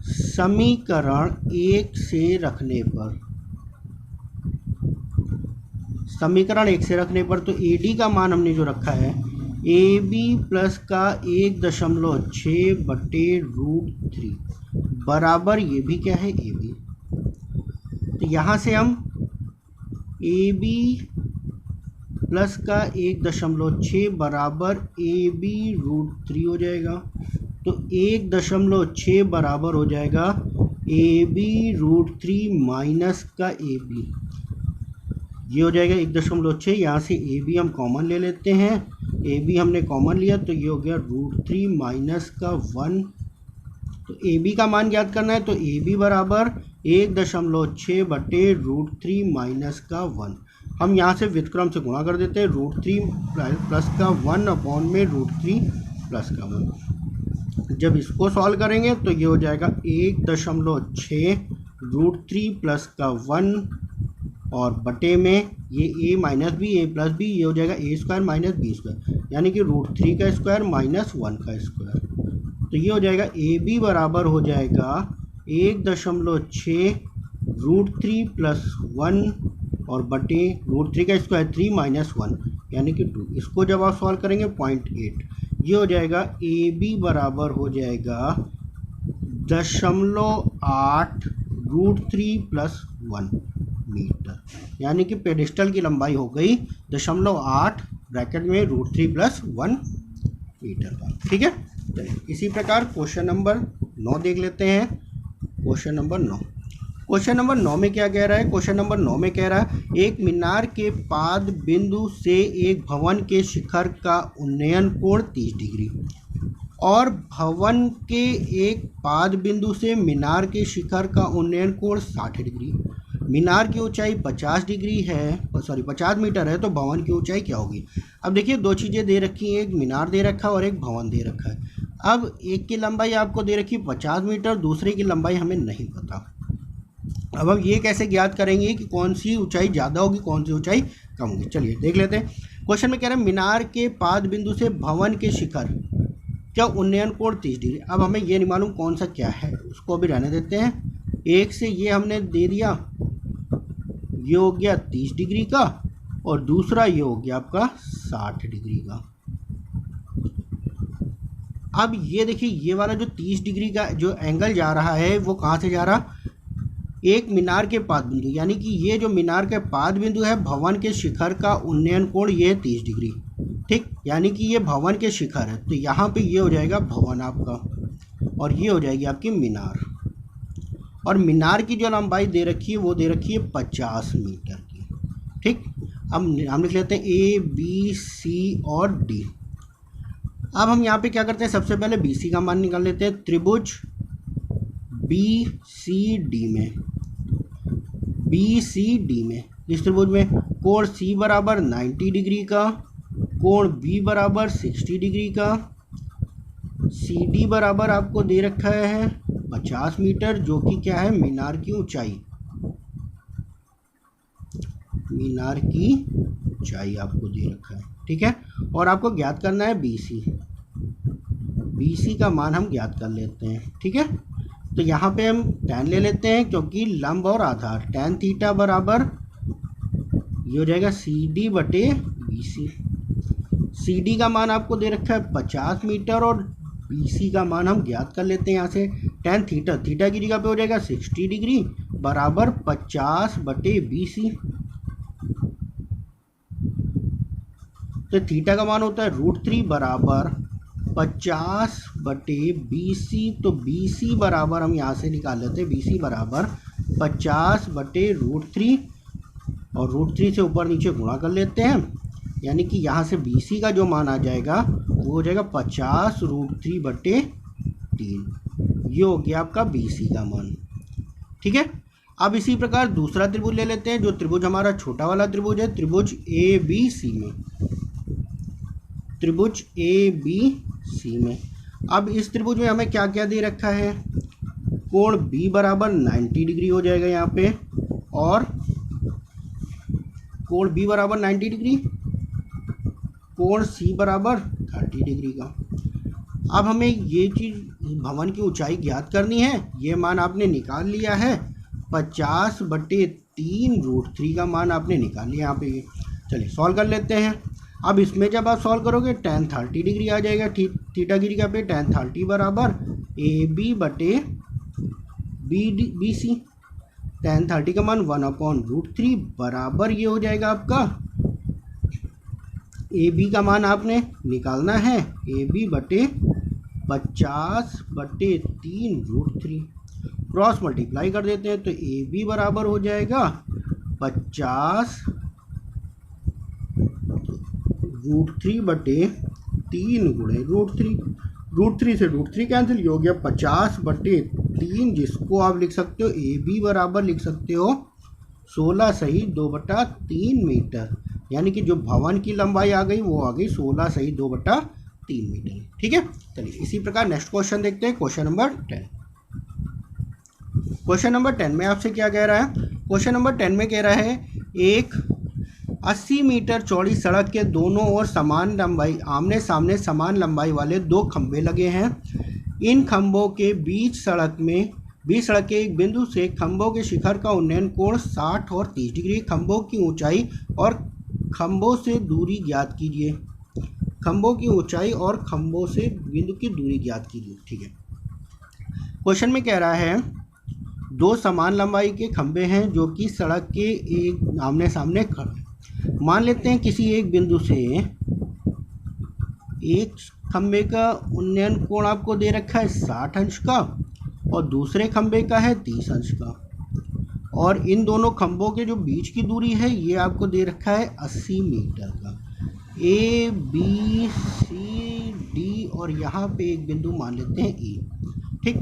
समीकरण 1 से रखने पर, समीकरण 1 से रखने पर, तो AD का मान हमने जो रखा है AB प्लस का 1.6 बटे √3 बराबर, ये भी क्या है AB। तो यहाँ से हम ए बी प्लस का 1.6 बराबर ए बी √3 हो जाएगा। तो 1.6 बराबर हो जाएगा ए बी √3 माइनस का ए बी, ये हो जाएगा 1.6। यहाँ से ए बी हम कॉमन ले लेते हैं, ए बी हमने कॉमन लिया तो ये हो गया √3 माइनस का 1। तो ए बी का मान ज्ञात करना है, तो ए बी बराबर 1.6 बटे √3 माइनस का 1। हम यहाँ से व्युत्क्रम से गुणा कर देते हैं, √3 प्लस का 1 अपॉन में √3 प्लस का 1। जब इसको सॉल्व करेंगे तो ये हो जाएगा 1.6 √3 प्लस का 1 और बटे में ये a minus B A plus B, ये हो जाएगा a square minus B square, यानी कि √3 का स्क्वायर माइनस 1 का स्क्वायर। तो ये हो जाएगा ए बी बराबर हो जाएगा 1.6 √3 प्लस 1 और बटे √3 का स्क्वायर 3 माइनस 1 यानी कि 2। इसको जब आप सॉल्व करेंगे 0.8, ये हो जाएगा ए बी बराबर हो जाएगा 0.8 √3 प्लस 1 मीटर, यानी कि पेडिस्टल की लंबाई हो गई 0.8 ब्रैकेट में √3 प्लस 1 मीटर का। ठीक है, चलिए इसी प्रकार क्वेश्चन नंबर 9 देख लेते हैं। क्वेश्चन नंबर 9, क्वेश्चन नंबर 9 में क्या कह रहा है? क्वेश्चन नंबर 9 में कह रहा है एक मीनार के पाद बिंदु से एक भवन के शिखर का उन्नयन कोण 30 डिग्री और भवन के एक पाद बिंदु से मीनार के शिखर का उन्नयन कोण 60 डिग्री। मीनार की ऊंचाई 50 डिग्री है, 50 मीटर है, तो भवन की ऊंचाई क्या होगी? अब देखिए दो चीज़ें दे रखी हैं, एक मीनार दे रखा है और एक भवन दे रखा है। अब एक की लंबाई आपको दे रखी 50 मीटर, दूसरे की लंबाई हमें नहीं पता। अब हम ये कैसे ज्ञात करेंगे कि कौन सी ऊंचाई ज़्यादा होगी, कौन सी ऊंचाई कम होगी? चलिए देख लेते हैं। क्वेश्चन में कह रहे हैं मीनार के पाद बिंदु से भवन के शिखर क्या उन्नयन कोण 30 डिग्री। अब हमें ये नहीं मालूम कौन सा क्या है, उसको अभी रहने देते हैं। एक से ये हमने दे दिया, ये हो गया 30 डिग्री का और दूसरा ये हो गया आपका 60 डिग्री का। अब ये देखिए ये वाला जो 30 डिग्री का जो एंगल जा रहा है वो कहाँ से जा रहा? एक मीनार के पाद बिंदु, यानी कि ये जो मीनार के पाद बिंदु है भवन के शिखर का उन्नयन कोण ये 30 डिग्री। ठीक, यानी कि ये भवन के शिखर है, तो यहाँ पे ये हो जाएगा भवन आपका और ये हो जाएगी आपकी मीनार। और मीनार की जो लंबाई दे रखी है वो दे रखी है 50 मीटर की। ठीक, अब हम लिख लेते हैं ए बी सी और डी। अब हम यहाँ पे क्या करते हैं, सबसे पहले बी सी का मान निकाल लेते हैं। त्रिभुज बी सी डी में, बी सी डी में इस त्रिभुज में कोण सी बराबर 90 डिग्री का, कोण बी बराबर 60 डिग्री का, सी डी बराबर आपको दे रखा है 50 मीटर, जो कि क्या है मीनार की ऊंचाई। मीनार की ऊंचाई आपको दे रखा है। ठीक है, और आपको ज्ञात करना है बी सी। बी सी का मान हम ज्ञात कर लेते हैं। ठीक है, तो यहाँ पे हम tan ले लेते हैं क्योंकि लंब और आधार। tan थीटा बराबर ये हो जाएगा सी डी बटे बी सी। सी डी का मान आपको दे रखा है 50 मीटर और बी सी का मान हम ज्ञात कर लेते हैं यहाँ से। tan थीटा, थीटा की जगह पे हो जाएगा 60 डिग्री बराबर 50 बटे बी सी। तो थीटा का मान होता है √3 बराबर 50 बटे बी सी। तो बी सी बराबर हम यहाँ से निकाल लेते हैं, बी सी बराबर 50 बटे √3 और √3 से ऊपर नीचे गुणा कर लेते हैं, यानी कि यहाँ से बी सी का जो मान आ जाएगा वो हो जाएगा 50 √3 बटे 3। ये हो गया आपका बी सी का मान। ठीक है, अब इसी प्रकार दूसरा त्रिभुज ले लेते हैं, जो त्रिभुज हमारा छोटा वाला त्रिभुज है, त्रिभुज ए बी सी में। त्रिभुज ए बी सी में अब इस त्रिभुज में हमें क्या क्या दे रखा है? कोण बी बराबर 90 डिग्री हो जाएगा यहाँ पे, और कोण बी बराबर 90 डिग्री, कोण सी बराबर 30 डिग्री का। अब हमें ये चीज़ भवन की ऊंचाई ज्ञात करनी है। ये मान आपने निकाल लिया है 50 बटे 3 √3 का मान आपने निकाल लिया यहाँ पे। चलिए सॉल्व कर लेते हैं। अब इसमें जब आप सॉल्व करोगे tan 30 डिग्री आ जाएगा, थीटा की जगह पे tan 30 बराबर ए बी बटे बी सी। tan 30 का मान 1/√3 बराबर ये हो जाएगा आपका ए बी का मान आपने निकालना है, ए बी बटे 50/3√3। क्रॉस मल्टीप्लाई कर देते हैं तो ए बी बराबर हो जाएगा 50√3/3 गुणे √3। √3 से √3 कैंसिल, ये हो गया 50/3, जिसको आप लिख सकते हो ए बी बराबर लिख सकते हो 16 सही 2/3 मीटर। यानी कि जो भवन की लंबाई आ गई वो आ गई 16 सही 2/3 मीटर। ठीक है, चलिए इसी प्रकार नेक्स्ट क्वेश्चन देखते हैं। Question number 10। क्वेश्चन नंबर 10 में आपसे क्या कह रहा है? क्वेश्चन नंबर 10 में कह रहा है एक 80 मीटर चौड़ी सड़क के दोनों ओर समान लंबाई, आमने सामने समान लंबाई वाले दो खंभे लगे हैं। इन खंभों के बीच सड़क के एक बिंदु से खंभों के शिखर का उन्नयन कोण 60 और 30 डिग्री। खंभों की ऊंचाई और खंभों से दूरी ज्ञात कीजिए। खंभों की ऊंचाई और खंभों से बिंदु की दूरी ज्ञात कीजिए। ठीक है, क्वेश्चन में कह रहा है दो समान लंबाई के खंभे हैं जो कि सड़क के एक आमने सामने खड़े। मान लेते हैं किसी एक बिंदु से एक खंभे का उन्नयन कोण आपको दे रखा है 60 अंश का और दूसरे खंभे का है 30 अंश का, और इन दोनों खंभों के जो बीच की दूरी है ये आपको दे रखा है 80 मीटर का। ए बी सी डी और यहाँ पे एक बिंदु मान लेते हैं ई। ठीक,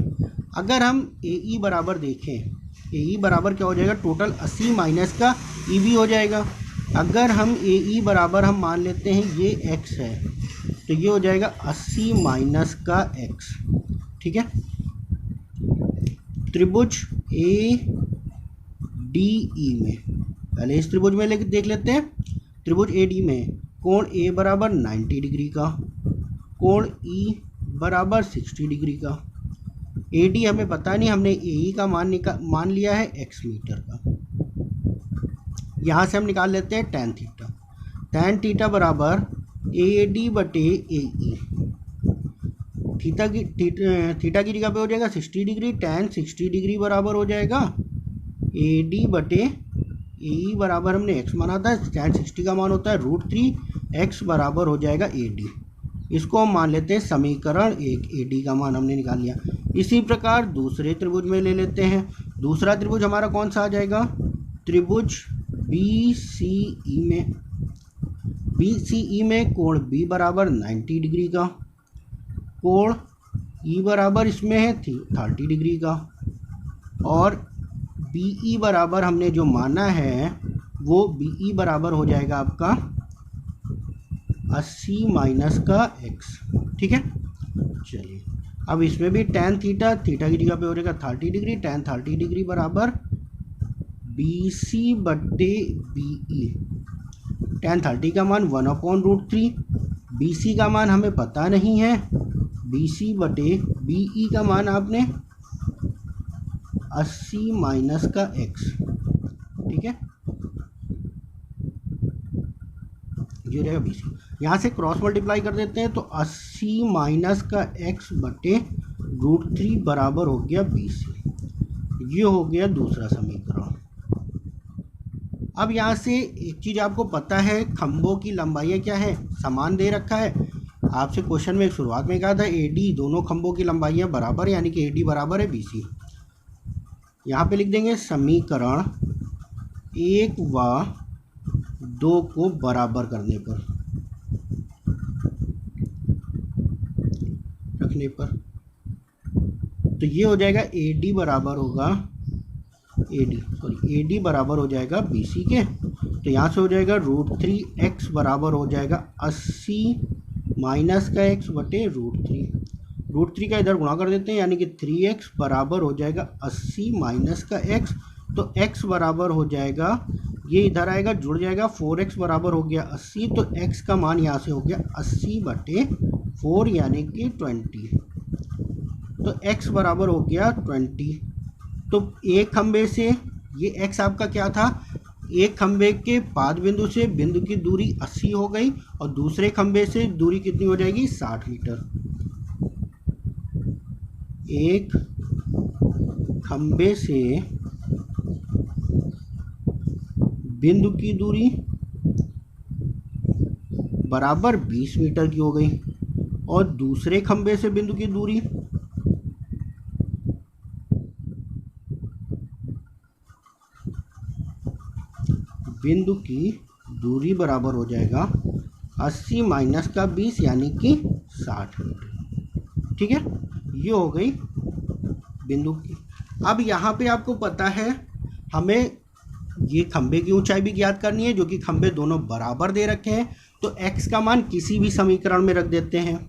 अगर हम ए ई बराबर देखें, ए ई बराबर क्या हो जाएगा? टोटल 80 माइनस का ई बी हो जाएगा। अगर हम ए ई बराबर हम मान लेते हैं ये एक्स है तो ये हो जाएगा 80 माइनस का एक्स। ठीक है, त्रिभुज ए डी ई में, पहले इस त्रिभुज में देख लेते हैं। त्रिभुज ए डी में कोण ए बराबर 90 डिग्री का, कोण ई बराबर 60 डिग्री का। ए डी हमें पता नहीं, हमने ए ई का मान लिया है एक्स मीटर का। यहाँ से हम निकाल लेते हैं tan थीटा। tan थीटा बराबर ए डी बटे ए ई। थीटा की जगह पे हो जाएगा 60 डिग्री, tan 60 डिग्री बराबर हो जाएगा ए डी बटे ए ई बराबर हमने x माना था, tan 60 का मान होता है √3, x बराबर हो जाएगा ए डी। इसको हम मान लेते हैं समीकरण 1, ए डी का मान हमने निकाल लिया। इसी प्रकार दूसरे त्रिभुज में ले लेते हैं। दूसरा त्रिभुज हमारा कौन सा आ जाएगा? त्रिभुज बी सी ई में। बी सी ई में कोण बी बराबर 90 डिग्री का, कोण ई बराबर इसमें है 30 डिग्री का, और बी ई बराबर हमने जो माना है वो बी ई बराबर हो जाएगा आपका 80 माइनस का एक्स। ठीक है, चलिए अब इसमें भी tan थीटा की जगह पे हो जाएगा 30 डिग्री, tan 30 डिग्री बराबर बी सी बटे बी ई। tan 30 का मान 1/√3, बी सी का मान हमें पता नहीं है, बी सी बटे बी ई का मान आपने 80 माइनस का एक्स। ठीक है, ये रहेगा बी सी। यहाँ से क्रॉस मल्टीप्लाई कर देते हैं तो 80 माइनस का एक्स बटे √3 बराबर हो गया बी सी। ये हो गया दूसरा समीकरण। अब यहाँ से एक चीज़ आपको पता है, खंभों की लंबाई क्या है? समान दे रखा है। आपसे क्वेश्चन में शुरुआत में कहा था ए डी, दोनों खंभों की लंबाइयाँ बराबर, यानी कि ए डी बराबर है बी सी। यहाँ पे लिख देंगे समीकरण 1 व 2 को बराबर करने पर, रखने पर, तो ये हो जाएगा ए डी बराबर होगा ए डी बराबर हो जाएगा बी सी के। तो यहाँ से हो जाएगा √3x बराबर हो जाएगा 80 माइनस का x बटे √3 का इधर गुणा कर देते हैं, यानी कि 3x बराबर हो जाएगा 80 माइनस का x। तो x बराबर हो जाएगा, ये इधर आएगा जुड़ जाएगा, 4x बराबर हो गया 80, तो x का मान यहाँ से हो गया 80 बटे 4 यानी कि 20। तो x बराबर हो गया 20। तो एक खंबे से ये x आपका क्या था? एक खंबे के पाद बिंदु से बिंदु की दूरी 80 हो गई और दूसरे खंबे से दूरी कितनी हो जाएगी? 60 मीटर। एक खंबे से बिंदु की दूरी बराबर 20 मीटर की हो गई और दूसरे खंबे से बिंदु की दूरी बराबर हो जाएगा 80 माइनस का 20 यानी कि 60 मीटर। ठीक है, ये हो गई बिंदु की। अब यहाँ पे आपको पता है हमें ये खंबे की ऊंचाई भी ज्ञात करनी है, जो कि खंबे दोनों बराबर दे रखे हैं। तो x का मान किसी भी समीकरण में रख देते हैं।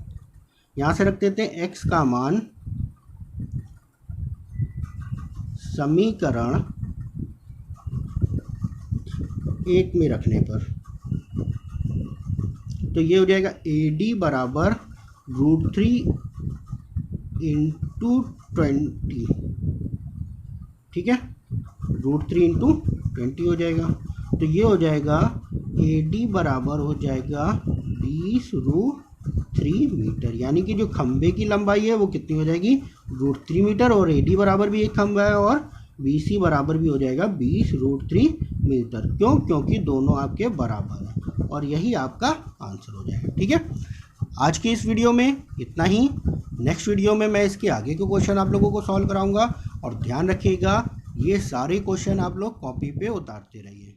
यहाँ से रख देते हैं x का मान समीकरण 1 में रखने पर, तो ये हो जाएगा AD बराबर √3 × 20। ठीक है, √3 × 20 हो जाएगा। तो ये हो जाएगा AD बराबर हो जाएगा 20√3 मीटर, यानी कि जो खंबे की लंबाई है वो कितनी हो जाएगी √3 मीटर, और AD बराबर भी एक खंबा है और BC बराबर भी हो जाएगा 20√3 मीटर। क्यों? क्योंकि दोनों आपके बराबर हैं, और यही आपका आंसर हो जाएगा। ठीक है, आज की इस वीडियो में इतना ही। नेक्स्ट वीडियो में मैं इसके आगे के क्वेश्चन आप लोगों को सॉल्व कराऊंगा, और ध्यान रखिएगा ये सारे क्वेश्चन आप लोग कॉपी पे उतारते रहिए।